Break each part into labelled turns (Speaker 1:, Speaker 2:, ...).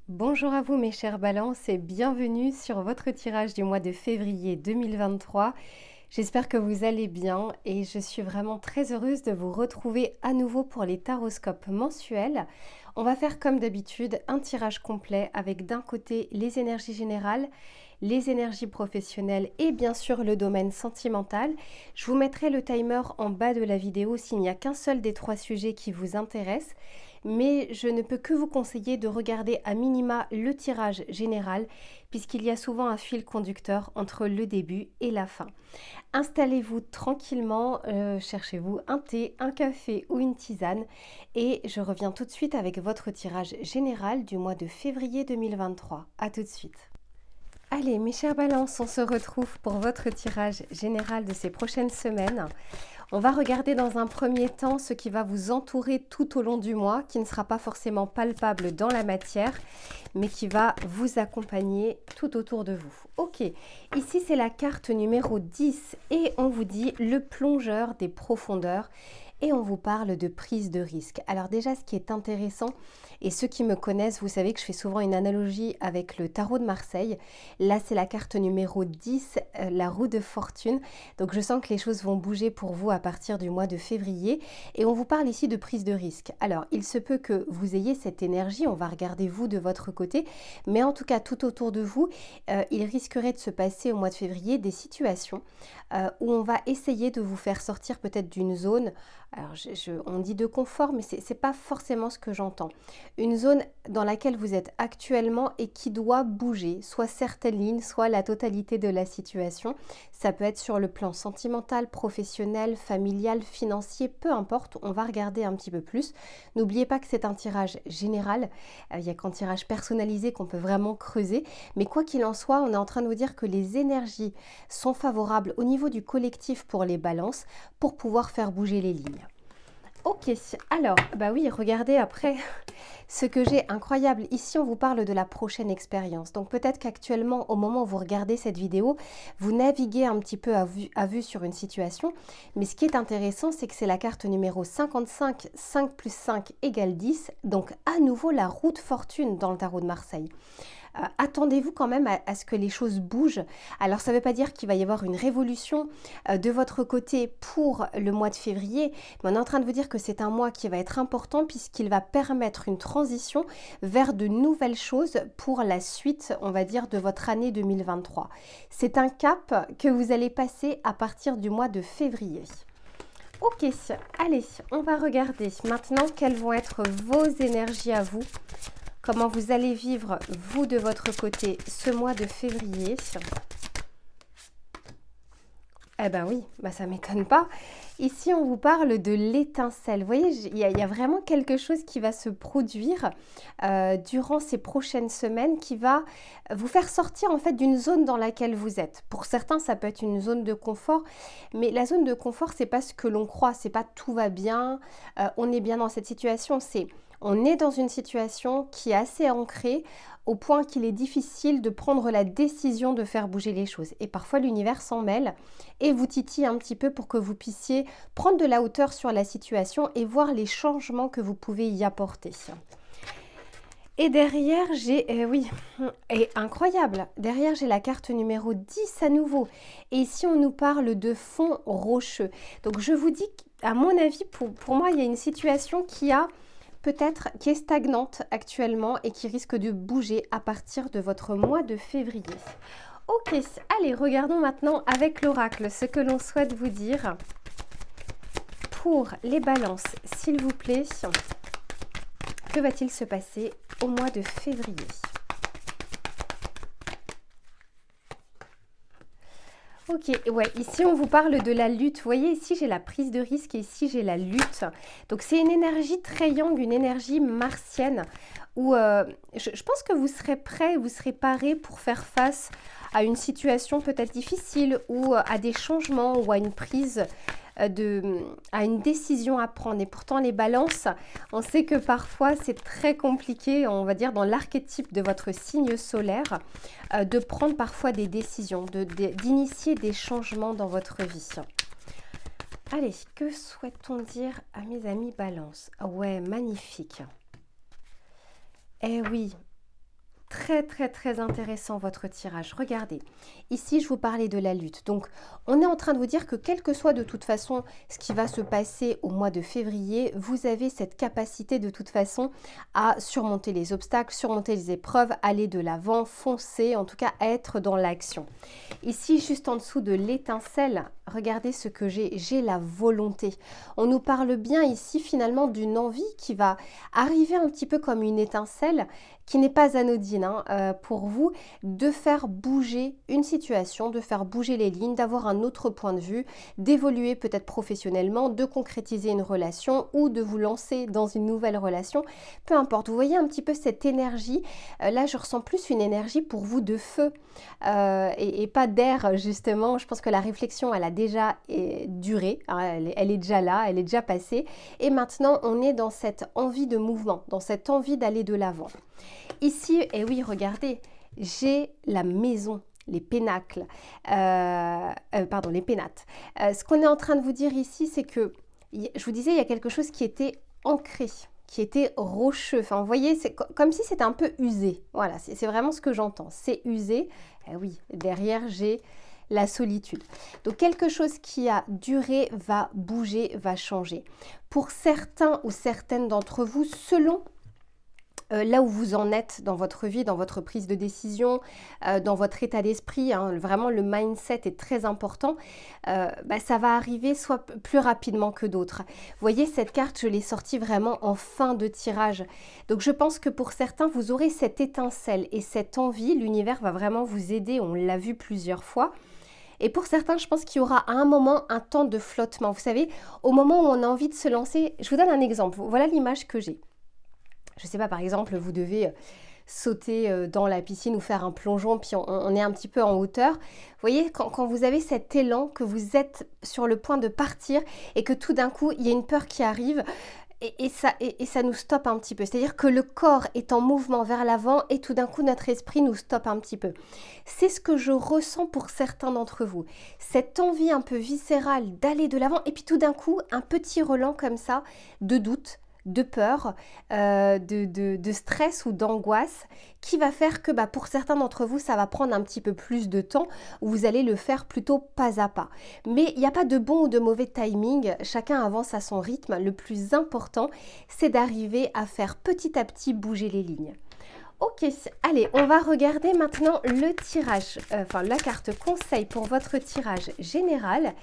Speaker 1: Bonjour à vous mes chers balances et bienvenue sur votre tirage du mois de février 2023. J'espère que vous allez bien et je suis vraiment très heureuse de vous retrouver à nouveau pour les taroscopes mensuels. On va faire comme d'habitude un tirage complet avec d'un côté les énergies générales, les énergies professionnelles et bien sûr le domaine sentimental. Je vous mettrai le timer en bas de la vidéo s'il n'y a qu'un seul des trois sujets qui vous intéresse. Mais je ne peux que vous conseiller de regarder à minima le tirage général puisqu'il y a souvent un fil conducteur entre le début et la fin. Installez-vous tranquillement, cherchez-vous un thé, un café ou une tisane et je reviens tout de suite avec votre tirage général du mois de février 2023. A tout de suite. Allez, mes chers balances, on se retrouve pour votre tirage général de ces prochaines semaines. On va regarder dans un premier temps ce qui va vous entourer tout au long du mois, qui ne sera pas forcément palpable dans la matière, mais qui va vous accompagner tout autour de vous. Ok, ici c'est la carte numéro 10 et on vous dit le plongeur des profondeurs et on vous parle de prise de risque. Alors déjà, ce qui est intéressant, et ceux qui me connaissent, vous savez que je fais souvent une analogie avec le tarot de Marseille. Là, c'est la carte numéro 10, la roue de fortune. Donc je sens que les choses vont bouger pour vous à partir du mois de février. Et on vous parle ici de prise de risque. Alors, il se peut que vous ayez cette énergie, on va regarder vous de votre côté, mais en tout cas, tout autour de vous, il risquerait de se passer au mois de février des situations où on va essayer de vous faire sortir peut-être d'une zone. Alors, on dit de confort, mais ce n'est pas forcément ce que j'entends. Une zone dans laquelle vous êtes actuellement et qui doit bouger, soit certaines lignes, soit la totalité de la situation. Ça peut être sur le plan sentimental, professionnel, familial, financier, peu importe, on va regarder un petit peu plus. N'oubliez pas que c'est un tirage général, il n'y a qu'en tirage personnalisé qu'on peut vraiment creuser, mais quoi qu'il en soit, on est en train de vous dire que les énergies sont favorables au niveau du collectif pour les balances, pour pouvoir faire bouger les lignes. Ok, alors, bah oui, regardez après ce que j'ai incroyable. Ici, on vous parle de la prochaine expérience. Donc peut-être qu'actuellement, au moment où vous regardez cette vidéo, vous naviguez un petit peu à vue sur une situation. Mais ce qui est intéressant, c'est que c'est la carte numéro 55, 5 plus 5 égale 10. Donc à nouveau, la roue de fortune dans le tarot de Marseille. Attendez-vous quand même à ce que les choses bougent. Alors ça ne veut pas dire qu'il va y avoir une révolution de votre côté pour le mois de février, mais on est en train de vous dire que c'est un mois qui va être important puisqu'il va permettre une transition vers de nouvelles choses pour la suite, on va dire, de votre année 2023. C'est un cap que vous allez passer à partir du mois de février. Ok, allez, on va regarder maintenant quelles vont être vos énergies à vous. Comment vous allez vivre, vous, de votre côté, ce mois de février. Eh ben oui, bah ça ne m'étonne pas. Ici, on vous parle de l'étincelle. Vous voyez, il y a vraiment quelque chose qui va se produire durant ces prochaines semaines qui va vous faire sortir en fait d'une zone dans laquelle vous êtes. Pour certains, ça peut être une zone de confort, mais la zone de confort, c'est pas ce que l'on croit, c'est pas tout va bien, on est bien dans cette situation, c'est on est dans une situation qui est assez ancrée au point qu'il est difficile de prendre la décision de faire bouger les choses. Et parfois l'univers s'en mêle et vous titille un petit peu pour que vous puissiez prendre de la hauteur sur la situation et voir les changements que vous pouvez y apporter. Et derrière, j'ai, oui, et incroyable, derrière j'ai la carte numéro 10 à nouveau. Et ici, on nous parle de fond rocheux. Donc je vous dis, à mon avis, pour moi, il y a une situation qui est stagnante actuellement et qui risque de bouger à partir de votre mois de février. Ok, allez, regardons maintenant avec l'oracle ce que l'on souhaite vous dire. Pour les balances, s'il vous plaît, que va-t-il se passer au mois de février ? Ok, ouais, ici on vous parle de la lutte. Vous voyez, ici j'ai la prise de risque et ici j'ai la lutte. Donc c'est une énergie très yang, une énergie martienne où je pense que vous serez prêt, vous serez paré pour faire face à une situation peut-être difficile ou à des changements ou à une prise à une décision à prendre. Et pourtant, les balances, on sait que parfois, c'est très compliqué, on va dire, dans l'archétype de votre signe solaire, de prendre parfois des décisions, d'initier des changements dans votre vie. Allez, que souhaite-t-on dire à mes amis balance? Ouais, magnifique. Eh oui, Très très très intéressant votre tirage. Regardez, ici je vous parlais de la lutte. Donc on est en train de vous dire que quel que soit de toute façon ce qui va se passer au mois de février, vous avez cette capacité de toute façon à surmonter les obstacles, surmonter les épreuves, aller de l'avant, foncer, en tout cas être dans l'action. Ici juste en dessous de l'étincelle, regardez ce que j'ai la volonté. On nous parle bien ici finalement d'une envie qui va arriver un petit peu comme une étincelle qui n'est pas anodine pour vous, de faire bouger une situation, de faire bouger les lignes, d'avoir un autre point de vue, d'évoluer peut-être professionnellement, de concrétiser une relation ou de vous lancer dans une nouvelle relation, peu importe. Vous voyez un petit peu cette énergie, là je ressens plus une énergie pour vous de feu et pas d'air justement. Je pense que la réflexion elle a déjà duré, hein, elle est déjà là, elle est déjà passée et maintenant on est dans cette envie de mouvement, dans cette envie d'aller de l'avant. Ici, et oui, regardez, j'ai la maison, les pénacles, pardon, les pénates. Ce qu'on est en train de vous dire ici, c'est que, je vous disais, il y a quelque chose qui était ancré, qui était rocheux. Enfin, vous voyez, c'est comme si c'était un peu usé. Voilà, c'est vraiment ce que j'entends. C'est usé. Eh oui, derrière, j'ai la solitude. Donc, quelque chose qui a duré va bouger, va changer. Pour certains ou certaines d'entre vous, selon là où vous en êtes dans votre vie, dans votre prise de décision, dans votre état d'esprit, hein, vraiment le mindset est très important, ça va arriver soit plus rapidement que d'autres. Vous voyez, cette carte, je l'ai sortie vraiment en fin de tirage. Donc je pense que pour certains, vous aurez cette étincelle et cette envie, l'univers va vraiment vous aider, on l'a vu plusieurs fois. Et pour certains, je pense qu'il y aura à un moment un temps de flottement. Vous savez, au moment où on a envie de se lancer, je vous donne un exemple, voilà l'image que j'ai. Je ne sais pas, par exemple, vous devez sauter dans la piscine ou faire un plongeon, puis on est un petit peu en hauteur. Vous voyez, quand vous avez cet élan, que vous êtes sur le point de partir et que tout d'un coup, il y a une peur qui arrive et ça nous stoppe un petit peu. C'est-à-dire que le corps est en mouvement vers l'avant et tout d'un coup, notre esprit nous stoppe un petit peu. C'est ce que je ressens pour certains d'entre vous. Cette envie un peu viscérale d'aller de l'avant et puis tout d'un coup, un petit relent comme ça de doute, de peur, de stress ou d'angoisse qui va faire que pour certains d'entre vous, ça va prendre un petit peu plus de temps ou vous allez le faire plutôt pas à pas. Mais il n'y a pas de bon ou de mauvais timing, chacun avance à son rythme. Le plus important, c'est d'arriver à faire petit à petit bouger les lignes. Ok, allez, on va regarder maintenant le tirage, la carte conseil pour votre tirage général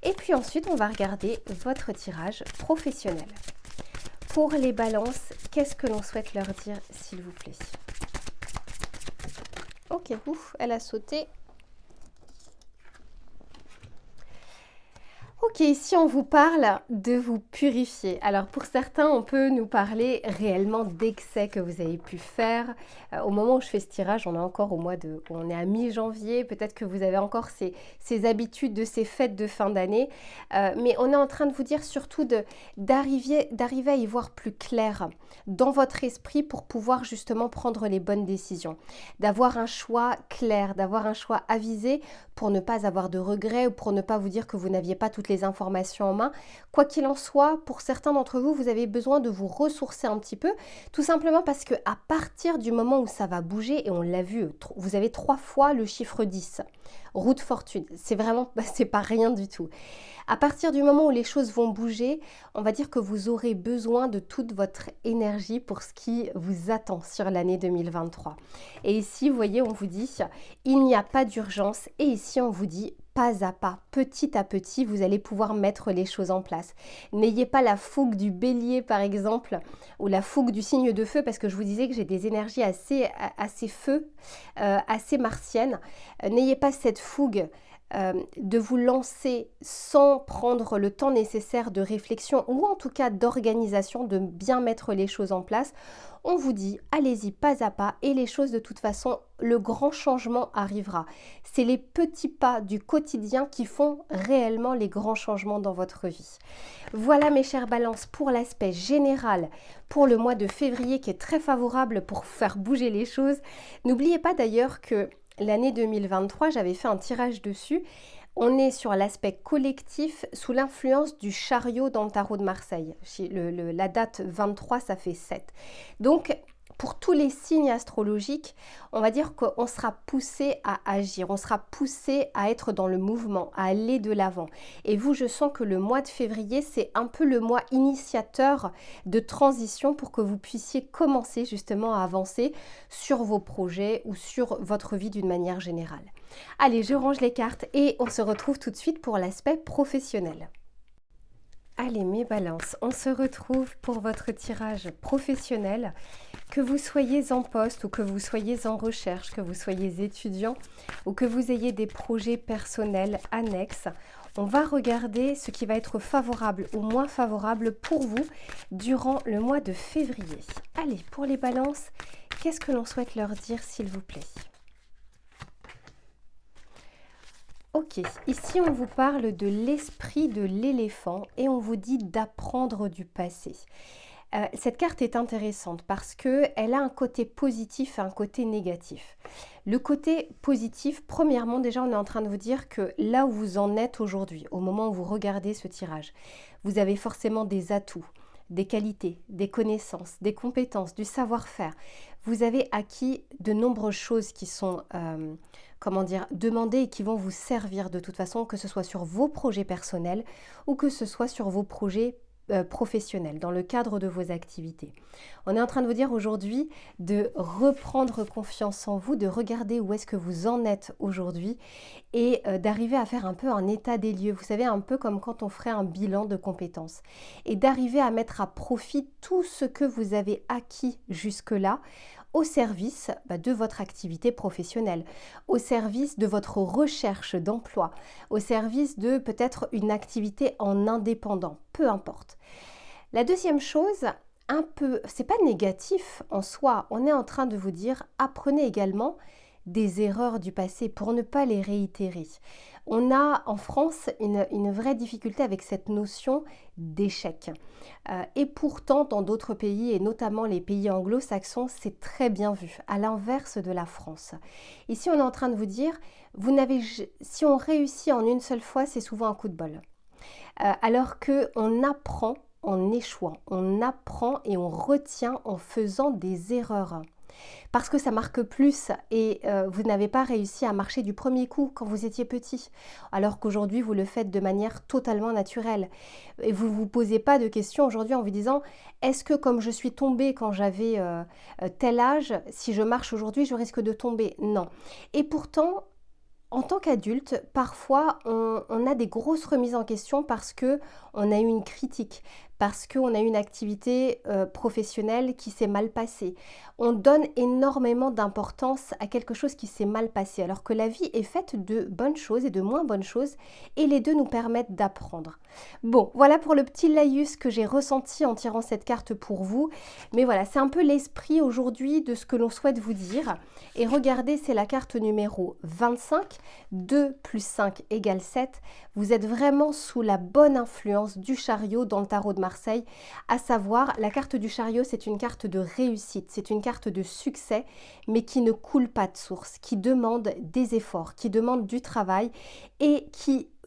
Speaker 1: et puis ensuite on va regarder votre tirage professionnel. Pour les balances, qu'est-ce que l'on souhaite leur dire, s'il vous plaît? Ok, ouf, elle a sauté. Ok, ici on vous parle de vous purifier. Alors pour certains, on peut nous parler réellement d'excès que vous avez pu faire. Au moment où je fais ce tirage, on est encore on est à mi-janvier. Peut-être que vous avez encore ces habitudes de ces fêtes de fin d'année. Mais on est en train de vous dire surtout d'arriver à y voir plus clair dans votre esprit pour pouvoir justement prendre les bonnes décisions. D'avoir un choix clair, d'avoir un choix avisé pour ne pas avoir de regrets ou pour ne pas vous dire que vous n'aviez pas toutes les informations en main. Quoi qu'il en soit, pour certains d'entre vous, vous avez besoin de vous ressourcer un petit peu, tout simplement parce que à partir du moment où ça va bouger, et on l'a vu, vous avez 3 fois le chiffre 10, roue de fortune, c'est vraiment, c'est pas rien du tout. À partir du moment où les choses vont bouger, on va dire que vous aurez besoin de toute votre énergie pour ce qui vous attend sur l'année 2023. Et ici, vous voyez, on vous dit, il n'y a pas d'urgence. Et ici, on vous dit, pas à pas, petit à petit, vous allez pouvoir mettre les choses en place. N'ayez pas la fougue du bélier, par exemple, ou la fougue du signe de feu, parce que je vous disais que j'ai des énergies assez feu, assez martiennes. N'ayez pas cette fougue de vous lancer sans prendre le temps nécessaire de réflexion ou en tout cas d'organisation, de bien mettre les choses en place. On vous dit, allez-y pas à pas et les choses de toute façon, le grand changement arrivera. C'est les petits pas du quotidien qui font réellement les grands changements dans votre vie. Voilà mes chères balances pour l'aspect général pour le mois de février qui est très favorable pour faire bouger les choses. N'oubliez pas d'ailleurs que l'année 2023, j'avais fait un tirage dessus. On est sur l'aspect collectif sous l'influence du chariot dans le tarot de Marseille. La date 23, ça fait 7. Donc, pour tous les signes astrologiques, on va dire qu'on sera poussé à agir, on sera poussé à être dans le mouvement, à aller de l'avant. Et vous, je sens que le mois de février, c'est un peu le mois initiateur de transition pour que vous puissiez commencer justement à avancer sur vos projets ou sur votre vie d'une manière générale. Allez, je range les cartes et on se retrouve tout de suite pour l'aspect professionnel. Allez, mes balances, on se retrouve pour votre tirage professionnel. Que vous soyez en poste ou que vous soyez en recherche, que vous soyez étudiant ou que vous ayez des projets personnels annexes, on va regarder ce qui va être favorable ou moins favorable pour vous durant le mois de février. Allez, pour les balances, qu'est-ce que l'on souhaite leur dire, s'il vous plaît ? Ok, ici on vous parle de l'esprit de l'éléphant et on vous dit d'apprendre du passé. Cette carte est intéressante parce qu'elle a un côté positif et un côté négatif. Le côté positif, premièrement, déjà on est en train de vous dire que là où vous en êtes aujourd'hui, au moment où vous regardez ce tirage, vous avez forcément des atouts, des qualités, des connaissances, des compétences, du savoir-faire. Vous avez acquis de nombreuses choses qui sont demandées et qui vont vous servir de toute façon, que ce soit sur vos projets personnels ou que ce soit sur vos projets professionnels, dans le cadre de vos activités. On est en train de vous dire aujourd'hui de reprendre confiance en vous, de regarder où est-ce que vous en êtes aujourd'hui et d'arriver à faire un peu un état des lieux. Vous savez, un peu comme quand on ferait un bilan de compétences et d'arriver à mettre à profit tout ce que vous avez acquis jusque-là au service de votre activité professionnelle, au service de votre recherche d'emploi, au service de peut-être une activité en indépendant, peu importe. La deuxième chose, c'est pas négatif en soi, on est en train de vous dire, apprenez également des erreurs du passé pour ne pas les réitérer. On a en France une vraie difficulté avec cette notion d'échec. Et pourtant, dans d'autres pays, et notamment les pays anglo-saxons, c'est très bien vu, à l'inverse de la France. Ici, on est en train de vous dire, si on réussit en une seule fois, c'est souvent un coup de bol. Alors qu'on apprend en échouant, on apprend et on retient en faisant des erreurs. Parce que ça marque plus et vous n'avez pas réussi à marcher du premier coup quand vous étiez petit, alors qu'aujourd'hui vous le faites de manière totalement naturelle. Et vous ne vous posez pas de questions aujourd'hui en vous disant est-ce que comme je suis tombée quand j'avais tel âge, si je marche aujourd'hui je risque de tomber? Non. Et pourtant, en tant qu'adulte, parfois on a des grosses remises en question parce qu'on a eu une critique, parce qu'on a eu une activité professionnelle qui s'est mal passée. On donne énormément d'importance à quelque chose qui s'est mal passé, alors que la vie est faite de bonnes choses et de moins bonnes choses, et les deux nous permettent d'apprendre. Bon, voilà pour le petit laïus que j'ai ressenti en tirant cette carte pour vous. Mais voilà, c'est un peu l'esprit aujourd'hui de ce que l'on souhaite vous dire. Et regardez, c'est la carte numéro 25. 2 plus 5 égale 7. Vous êtes vraiment sous la bonne influence du chariot dans le tarot de Marseille. À savoir, la carte du chariot, c'est une carte de réussite, c'est une carte de succès, mais qui ne coule pas de source, qui demande des efforts, qui demande du travail et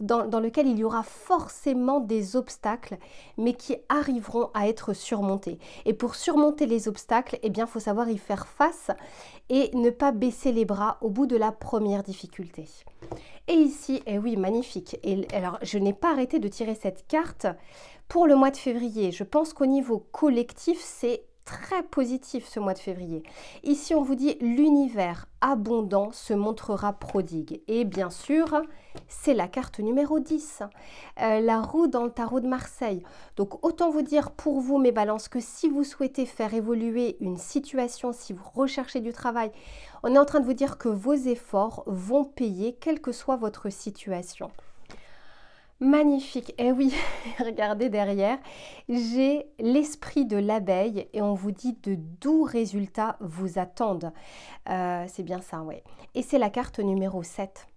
Speaker 1: dans lequel il y aura forcément des obstacles, mais qui arriveront à être surmontés. Et pour surmonter les obstacles, eh bien, il faut savoir y faire face et ne pas baisser les bras au bout de la première difficulté. Et ici, eh oui, magnifique. Et alors, je n'ai pas arrêté de tirer cette carte pour le mois de février. Je pense qu'au niveau collectif, c'est très positif ce mois de février. Ici, on vous dit l'univers abondant se montrera prodigue. Et bien sûr, c'est la carte numéro 10, la roue dans le tarot de Marseille. Donc, autant vous dire pour vous, mes balances, que si vous souhaitez faire évoluer une situation, si vous recherchez du travail, on est en train de vous dire que vos efforts vont payer, quelle que soit votre situation. Magnifique. Et oui, regardez derrière, j'ai l'esprit de l'abeille et on vous dit de doux résultats vous attendent. C'est bien ça, ouais. Et c'est la carte numéro 7.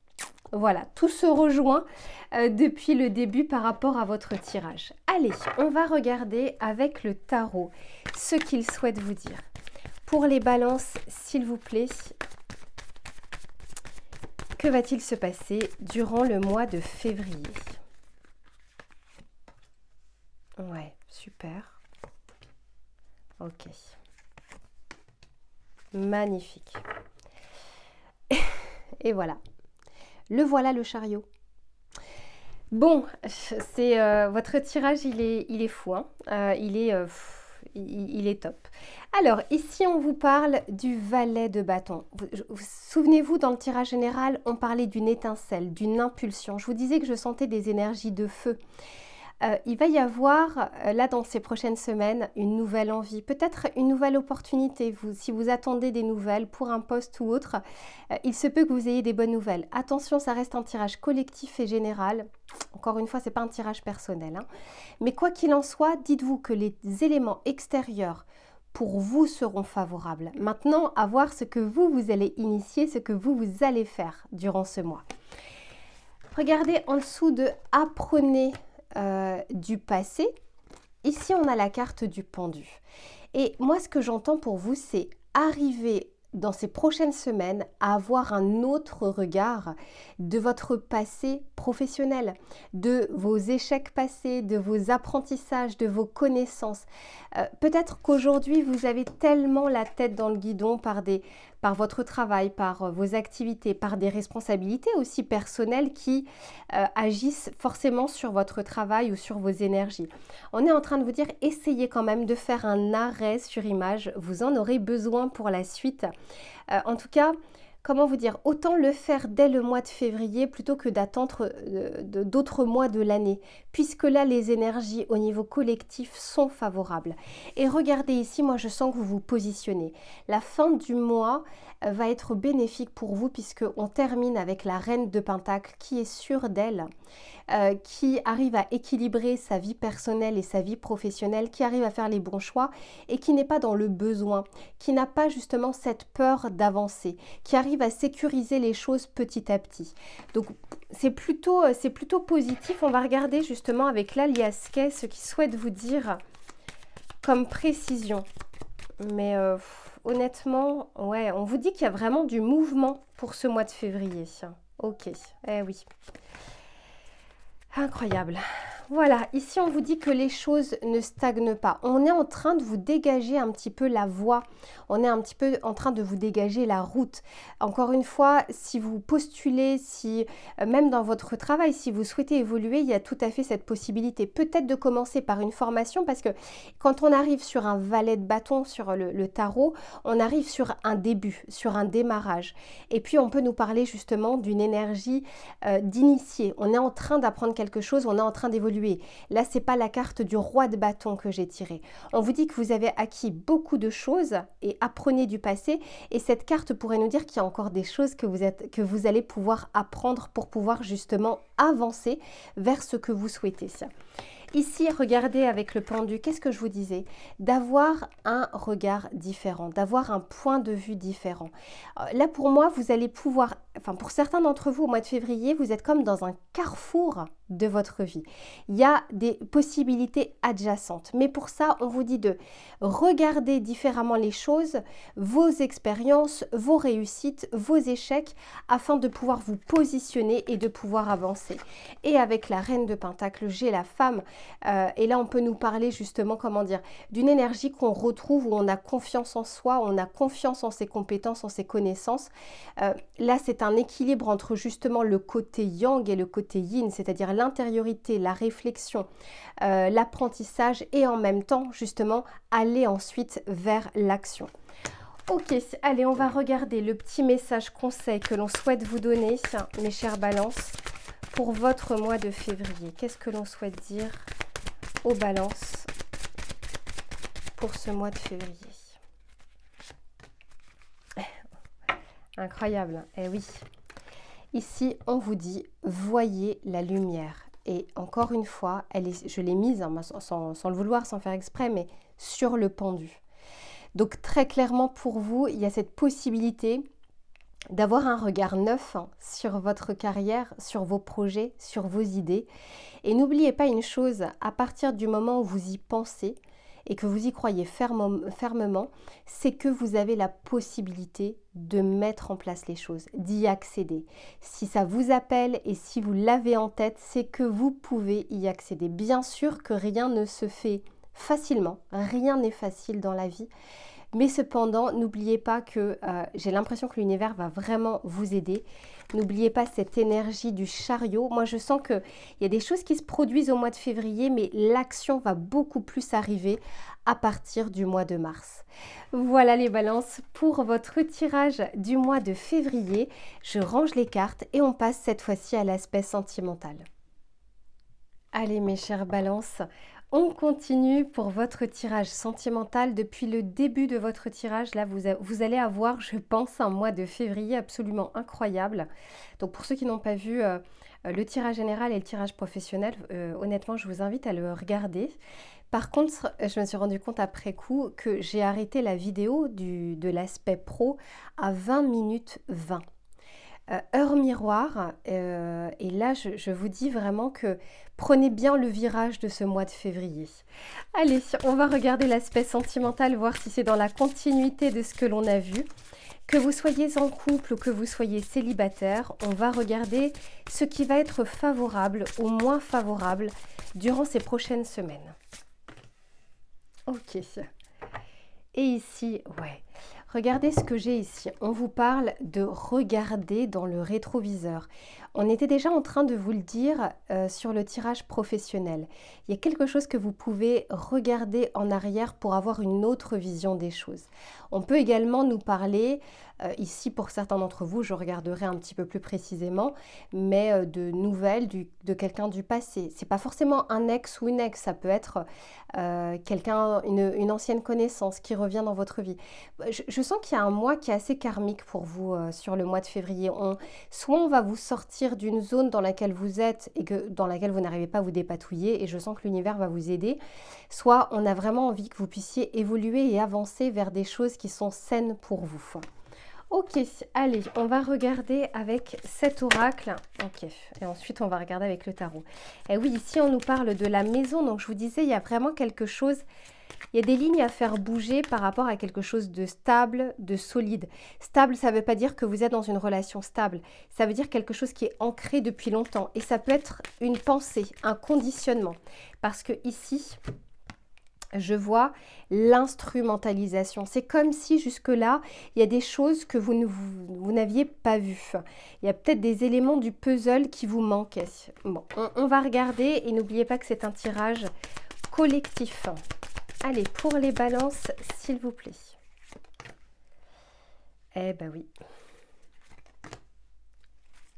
Speaker 1: Voilà, tout se rejoint depuis le début par rapport à votre tirage. Allez, on va regarder avec le tarot ce qu'il souhaite vous dire. Pour les balances, s'il vous plaît, que va-t-il se passer durant le mois de février ? Ouais, super. Ok. Magnifique. Et voilà. Le voilà le chariot. Bon, c'est votre tirage, il est fou, hein. Il est top. Alors, ici, on vous parle du valet de bâton. Souvenez-vous, dans le tirage général, on parlait d'une étincelle, d'une impulsion. Je vous disais que je sentais des énergies de feu. Il va y avoir, là, dans ces prochaines semaines, une nouvelle envie, peut-être une nouvelle opportunité. Si vous attendez des nouvelles pour un poste ou autre, il se peut que vous ayez des bonnes nouvelles. Attention, ça reste un tirage collectif et général. Encore une fois, ce n'est pas un tirage personnel, hein. Mais quoi qu'il en soit, dites-vous que les éléments extérieurs pour vous seront favorables. Maintenant, à voir ce que vous allez initier, ce que vous allez faire durant ce mois. Regardez en dessous de « Apprenez » du passé. Ici, on a la carte du pendu. Et moi, ce que j'entends pour vous, c'est arriver dans ces prochaines semaines à avoir un autre regard de votre passé professionnel, de vos échecs passés, de vos apprentissages, de vos connaissances. Peut-être qu'aujourd'hui, vous avez tellement la tête dans le guidon par votre travail, par vos activités, par des responsabilités aussi personnelles qui agissent forcément sur votre travail ou sur vos énergies. On est en train de vous dire, essayez quand même de faire un arrêt sur image, vous en aurez besoin pour la suite. En tout cas, comment vous dire, autant le faire dès le mois de février plutôt que d'attendre d'autres mois de l'année, puisque là, les énergies au niveau collectif sont favorables. Et regardez ici, moi je sens que vous vous positionnez. La fin du mois va être bénéfique pour vous puisqu'on termine avec la reine de Pentacle qui est sûre d'elle, qui arrive à équilibrer sa vie personnelle et sa vie professionnelle, qui arrive à faire les bons choix et qui n'est pas dans le besoin, qui n'a pas justement cette peur d'avancer, qui arrive à sécuriser les choses petit à petit. Donc c'est plutôt positif. On va regarder justement avec l'alias Kay ce qu'il souhaite vous dire comme précision. Mais honnêtement, ouais, on vous dit qu'il y a vraiment du mouvement pour ce mois de février. Ok, eh oui. Incroyable. Voilà, ici on vous dit que les choses ne stagnent pas. On est en train de vous dégager un petit peu la voie. On est un petit peu en train de vous dégager la route. Encore une fois, si vous postulez, si même dans votre travail, si vous souhaitez évoluer, il y a tout à fait cette possibilité. Peut-être de commencer par une formation parce que quand on arrive sur un valet de bâton, sur le tarot, on arrive sur un début, sur un démarrage. Et puis on peut nous parler justement d'une énergie d'initié. On est en train d'apprendre quelque chose, on est en train d'évoluer. Là, c'est pas la carte du roi de bâton que j'ai tirée. On vous dit que vous avez acquis beaucoup de choses et apprenez du passé. Et cette carte pourrait nous dire qu'il y a encore des choses que vous allez pouvoir apprendre pour pouvoir justement avancer vers ce que vous souhaitez. Ici, regardez avec le pendu, qu'est-ce que je vous disais? D'avoir un regard différent, d'avoir un point de vue différent. Là, pour moi, vous allez pouvoir, enfin pour certains d'entre vous, au mois de février, vous êtes comme dans un carrefour de votre vie. Il y a des possibilités adjacentes. Mais pour ça, on vous dit de regarder différemment les choses, vos expériences, vos réussites, vos échecs, afin de pouvoir vous positionner et de pouvoir avancer. Et avec la reine de Pentacle, j'ai la femme. Et là, on peut nous parler justement, comment dire, d'une énergie qu'on retrouve où on a confiance en soi, on a confiance en ses compétences, en ses connaissances. Là, c'est un équilibre entre justement le côté yang et le côté yin, c'est-à-dire l'intériorité, la réflexion, l'apprentissage et en même temps, justement, aller ensuite vers l'action. Ok, allez, on va regarder le petit message conseil que l'on souhaite vous donner, mes chères balances, pour votre mois de février. Qu'est-ce que l'on souhaite dire aux balances pour ce mois de février? Incroyable, eh oui. Ici, on vous dit, voyez la lumière. Et encore une fois, je l'ai mise, hein, sans le vouloir, sans faire exprès, mais sur le pendu. Donc très clairement pour vous, il y a cette possibilité d'avoir un regard neuf sur votre carrière, sur vos projets, sur vos idées. Et n'oubliez pas une chose, à partir du moment où vous y pensez et que vous y croyez fermement, c'est que vous avez la possibilité de mettre en place les choses, d'y accéder. Si ça vous appelle et si vous l'avez en tête, c'est que vous pouvez y accéder. Bien sûr que rien ne se fait facilement, rien n'est facile dans la vie, Mais cependant, n'oubliez pas que j'ai l'impression que l'univers va vraiment vous aider. N'oubliez pas cette énergie du chariot. Moi, je sens qu'il y a des choses qui se produisent au mois de février, mais l'action va beaucoup plus arriver à partir du mois de mars. Voilà les balances pour votre tirage du mois de février. Je range les cartes et on passe cette fois-ci à l'aspect sentimental. Allez mes chères balances, on continue pour votre tirage sentimental. Depuis le début de votre tirage, là, vous allez avoir, je pense, un mois de février absolument incroyable. Donc pour ceux qui n'ont pas vu le tirage général et le tirage professionnel, honnêtement, je vous invite à le regarder. Par contre, je me suis rendu compte après coup que j'ai arrêté la vidéo de l'aspect pro à 20 minutes 20. Heure miroir, et là je vous dis vraiment que prenez bien le virage de ce mois de février. Allez, on va regarder l'aspect sentimental, voir si c'est dans la continuité de ce que l'on a vu. Que vous soyez en couple ou que vous soyez célibataire, on va regarder ce qui va être favorable ou moins favorable durant ces prochaines semaines. Ok. Et ici, ouais. Regardez ce que j'ai ici. On vous parle de regarder dans le rétroviseur. On était déjà en train de vous le dire sur le tirage professionnel. Il y a quelque chose que vous pouvez regarder en arrière pour avoir une autre vision des choses. On peut également nous parler, ici pour certains d'entre vous, je regarderai un petit peu plus précisément, mais de nouvelles de quelqu'un du passé. C'est pas forcément un ex ou une ex, ça peut être quelqu'un, une ancienne connaissance qui revient dans votre vie. Je sens qu'il y a un mois qui est assez karmique pour vous sur le mois de février. Soit on va vous sortir d'une zone dans laquelle vous êtes et dans laquelle vous n'arrivez pas à vous dépatouiller, et je sens que l'univers va vous aider, soit on a vraiment envie que vous puissiez évoluer et avancer vers des choses qui sont saines pour vous. Ok, allez, on va regarder avec cet oracle. Ok, et ensuite on va regarder avec le tarot. Et oui, ici on nous parle de la maison, donc je vous disais, il y a vraiment quelque chose, il y a des lignes à faire bouger par rapport à quelque chose de stable, de solide. Stable, ça ne veut pas dire que vous êtes dans une relation stable, ça veut dire quelque chose qui est ancré depuis longtemps. Et ça peut être une pensée, un conditionnement. Parce que ici, je vois l'instrumentalisation. C'est comme si jusque-là, il y a des choses que vous n'aviez pas vues. Il y a peut-être des éléments du puzzle qui vous manquaient. Bon, on va regarder et n'oubliez pas que c'est un tirage collectif. Allez, pour les balances, s'il vous plaît. Eh ben oui.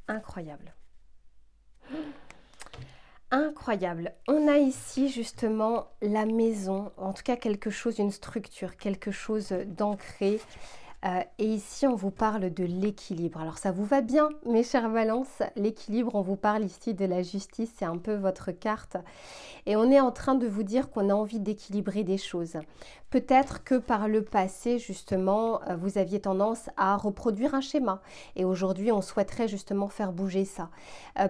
Speaker 1: Incroyable. Incroyable. On a ici justement la maison, en tout cas quelque chose, une structure, quelque chose d'ancré. Et ici, on vous parle de l'équilibre. Alors, ça vous va bien, mes chères balances, l'équilibre, on vous parle ici de la justice, c'est un peu votre carte. Et on est en train de vous dire qu'on a envie d'équilibrer des choses. Peut-être que par le passé, justement, vous aviez tendance à reproduire un schéma. Et aujourd'hui, on souhaiterait justement faire bouger ça.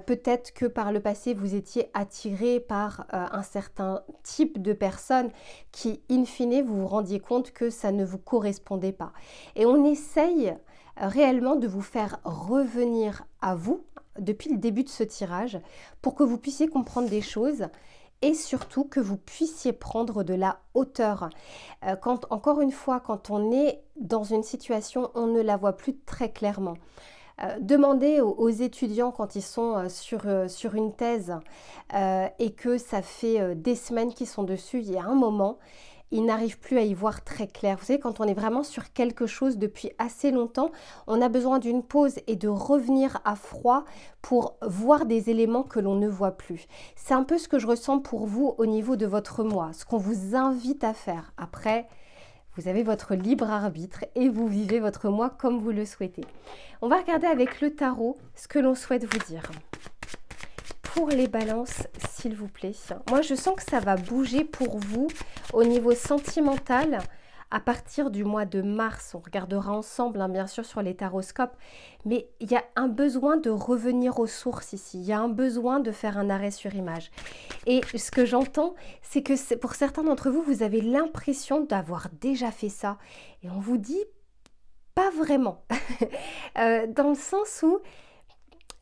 Speaker 1: Peut-être que par le passé, vous étiez attiré par un certain type de personne qui, in fine, vous vous rendiez compte que ça ne vous correspondait pas. Et on essaye réellement de vous faire revenir à vous depuis le début de ce tirage pour que vous puissiez comprendre des choses et surtout que vous puissiez prendre de la hauteur. Encore une fois, quand on est dans une situation, on ne la voit plus très clairement. Demandez aux étudiants quand ils sont sur une thèse et que ça fait des semaines qu'ils sont dessus, il y a un moment, ils n'arrivent plus à y voir très clair. Vous savez, quand on est vraiment sur quelque chose depuis assez longtemps, on a besoin d'une pause et de revenir à froid pour voir des éléments que l'on ne voit plus. C'est un peu ce que je ressens pour vous au niveau de votre moi, ce qu'on vous invite à faire. Après, vous avez votre libre arbitre et vous vivez votre moi comme vous le souhaitez. On va regarder avec le tarot ce que l'on souhaite vous dire. Pour les balances, s'il vous plaît. Moi, je sens que ça va bouger pour vous au niveau sentimental à partir du mois de mars. On regardera ensemble, hein, bien sûr, sur les taroscopes. Mais il y a un besoin de revenir aux sources ici. Il y a un besoin de faire un arrêt sur image. Et ce que j'entends, c'est que pour certains d'entre vous, vous avez l'impression d'avoir déjà fait ça. Et on vous dit pas vraiment. Dans le sens où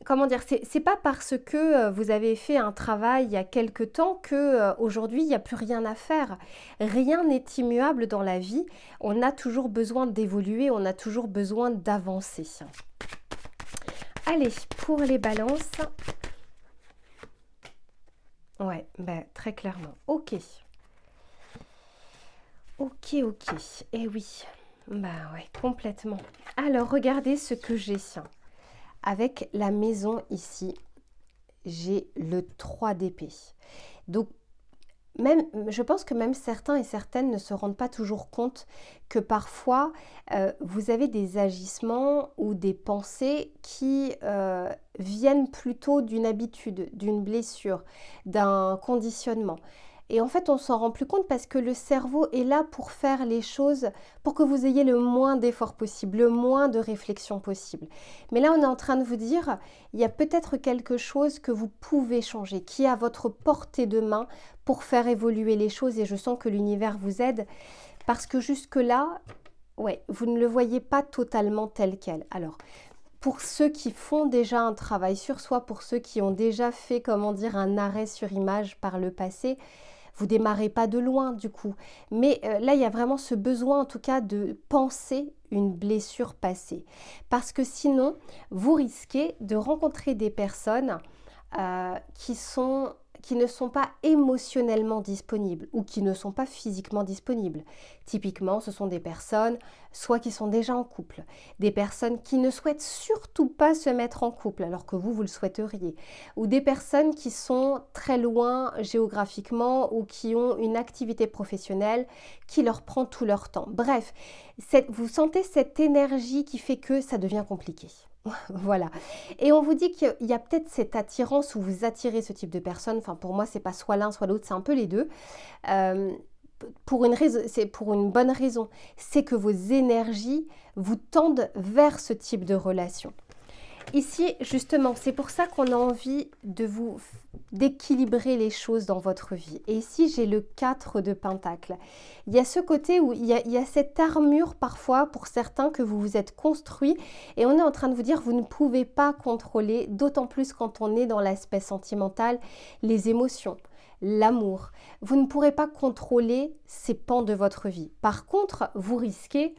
Speaker 1: comment dire, c'est pas parce que vous avez fait un travail il y a quelque temps que aujourd'hui il n'y a plus rien à faire. Rien n'est immuable dans la vie. On a toujours besoin d'évoluer, on a toujours besoin d'avancer. Allez, pour les balances. Ouais, ben, très clairement. Ok. Ok, ok. Eh oui. Bah ouais, complètement. Alors, regardez ce que j'ai. Avec la maison ici, j'ai le 3 d'épée. Donc, même, je pense que même certains et certaines ne se rendent pas toujours compte que parfois, vous avez des agissements ou des pensées qui viennent plutôt d'une habitude, d'une blessure, d'un conditionnement. Et en fait, on s'en rend plus compte parce que le cerveau est là pour faire les choses, pour que vous ayez le moins d'efforts possible, le moins de réflexion possible. Mais là, on est en train de vous dire, il y a peut-être quelque chose que vous pouvez changer, qui est à votre portée de main pour faire évoluer les choses. Et je sens que l'univers vous aide parce que jusque-là, ouais, vous ne le voyez pas totalement tel quel. Alors, pour ceux qui font déjà un travail sur soi, pour ceux qui ont déjà fait, comment dire, un arrêt sur image par le passé, vous démarrez pas de loin du coup. Mais là, il y a vraiment ce besoin en tout cas de penser une blessure passée. Parce que sinon, vous risquez de rencontrer des personnes qui ne sont pas émotionnellement disponibles ou qui ne sont pas physiquement disponibles. Typiquement, ce sont des personnes soit qui sont déjà en couple, des personnes qui ne souhaitent surtout pas se mettre en couple alors que vous le souhaiteriez, ou des personnes qui sont très loin géographiquement ou qui ont une activité professionnelle qui leur prend tout leur temps. Bref, vous sentez cette énergie qui fait que ça devient compliqué. Voilà. Et on vous dit qu'il y a peut-être cette attirance où vous attirez ce type de personne. Enfin, pour moi, c'est pas soit l'un, soit l'autre, c'est un peu les deux. Pour une raison, c'est pour une bonne raison. C'est que vos énergies vous tendent vers ce type de relation. Ici, justement, c'est pour ça qu'on a envie d'équilibrer les choses dans votre vie. Et ici, j'ai le 4 de Pentacle. Il y a ce côté où il y a cette armure parfois pour certains que vous vous êtes construit et on est en train de vous dire vous ne pouvez pas contrôler, d'autant plus quand on est dans l'aspect sentimental, les émotions, l'amour. Vous ne pourrez pas contrôler ces pans de votre vie. Par contre, vous risquez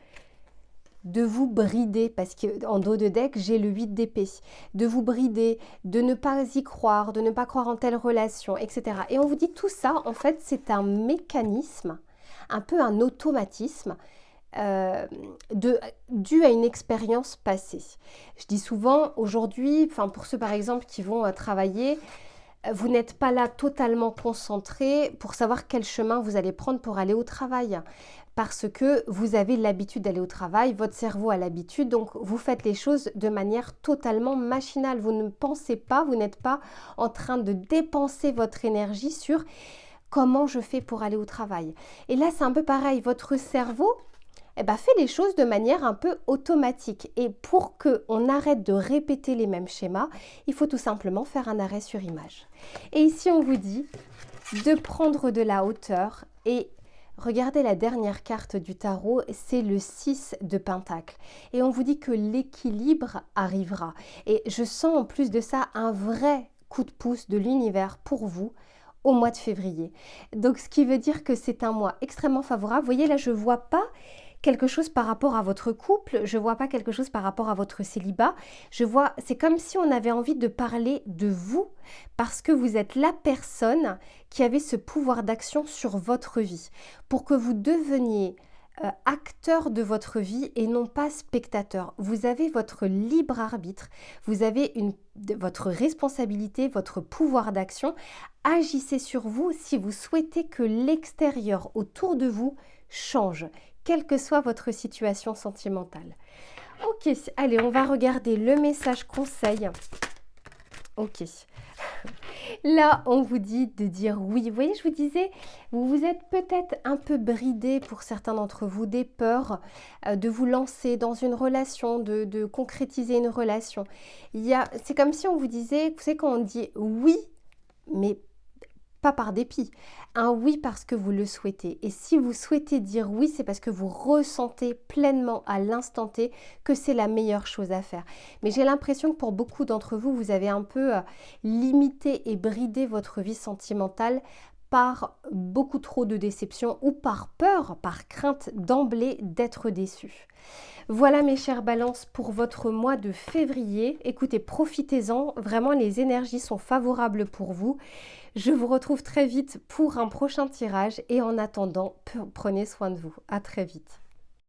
Speaker 1: de vous brider, parce qu'en dos de deck, j'ai le 8 d'épée, de vous brider, de ne pas y croire, de ne pas croire en telle relation, etc. Et on vous dit tout ça, en fait, c'est un mécanisme, un peu un automatisme dû à une expérience passée. Je dis souvent, aujourd'hui, pour ceux par exemple qui vont travailler, vous n'êtes pas là totalement concentré pour savoir quel chemin vous allez prendre pour aller au travail. Parce que vous avez l'habitude d'aller au travail, votre cerveau a l'habitude, donc vous faites les choses de manière totalement machinale. Vous ne pensez pas, vous n'êtes pas en train de dépenser votre énergie sur comment je fais pour aller au travail. Et là, c'est un peu pareil, votre cerveau fait les choses de manière un peu automatique. Et pour qu'on arrête de répéter les mêmes schémas, il faut tout simplement faire un arrêt sur image. Et ici, on vous dit de prendre de la hauteur et regardez la dernière carte du tarot, c'est le 6 de Pentacle. Et on vous dit que l'équilibre arrivera. Et je sens en plus de ça un vrai coup de pouce de l'univers pour vous au mois de février. Donc ce qui veut dire que c'est un mois extrêmement favorable. Vous voyez là, je ne vois pas quelque chose par rapport à votre couple, je vois pas quelque chose par rapport à votre célibat, c'est comme si on avait envie de parler de vous parce que vous êtes la personne qui avait ce pouvoir d'action sur votre vie pour que vous deveniez acteur de votre vie et non pas spectateur. Vous avez votre libre arbitre, vous avez votre responsabilité, votre pouvoir d'action. Agissez sur vous si vous souhaitez que l'extérieur autour de vous change, quelle que soit votre situation sentimentale. Ok, allez, on va regarder le message conseil. Ok. Là, on vous dit de dire oui. Vous voyez, je vous disais, vous vous êtes peut-être un peu bridé pour certains d'entre vous, des peurs de vous lancer dans une relation, de concrétiser une relation. C'est comme si on vous disait, vous savez, quand on dit oui, mais pas par dépit. Un oui parce que vous le souhaitez. Et si vous souhaitez dire oui, c'est parce que vous ressentez pleinement à l'instant T que c'est la meilleure chose à faire. Mais j'ai l'impression que pour beaucoup d'entre vous, vous avez un peu limité et bridé votre vie sentimentale par beaucoup trop de déception ou par peur, par crainte d'emblée d'être déçu. Voilà mes chères balances pour votre mois de février. Écoutez, profitez-en, vraiment les énergies sont favorables pour vous. Je vous retrouve très vite pour un prochain tirage et en attendant, prenez soin de vous. À très vite.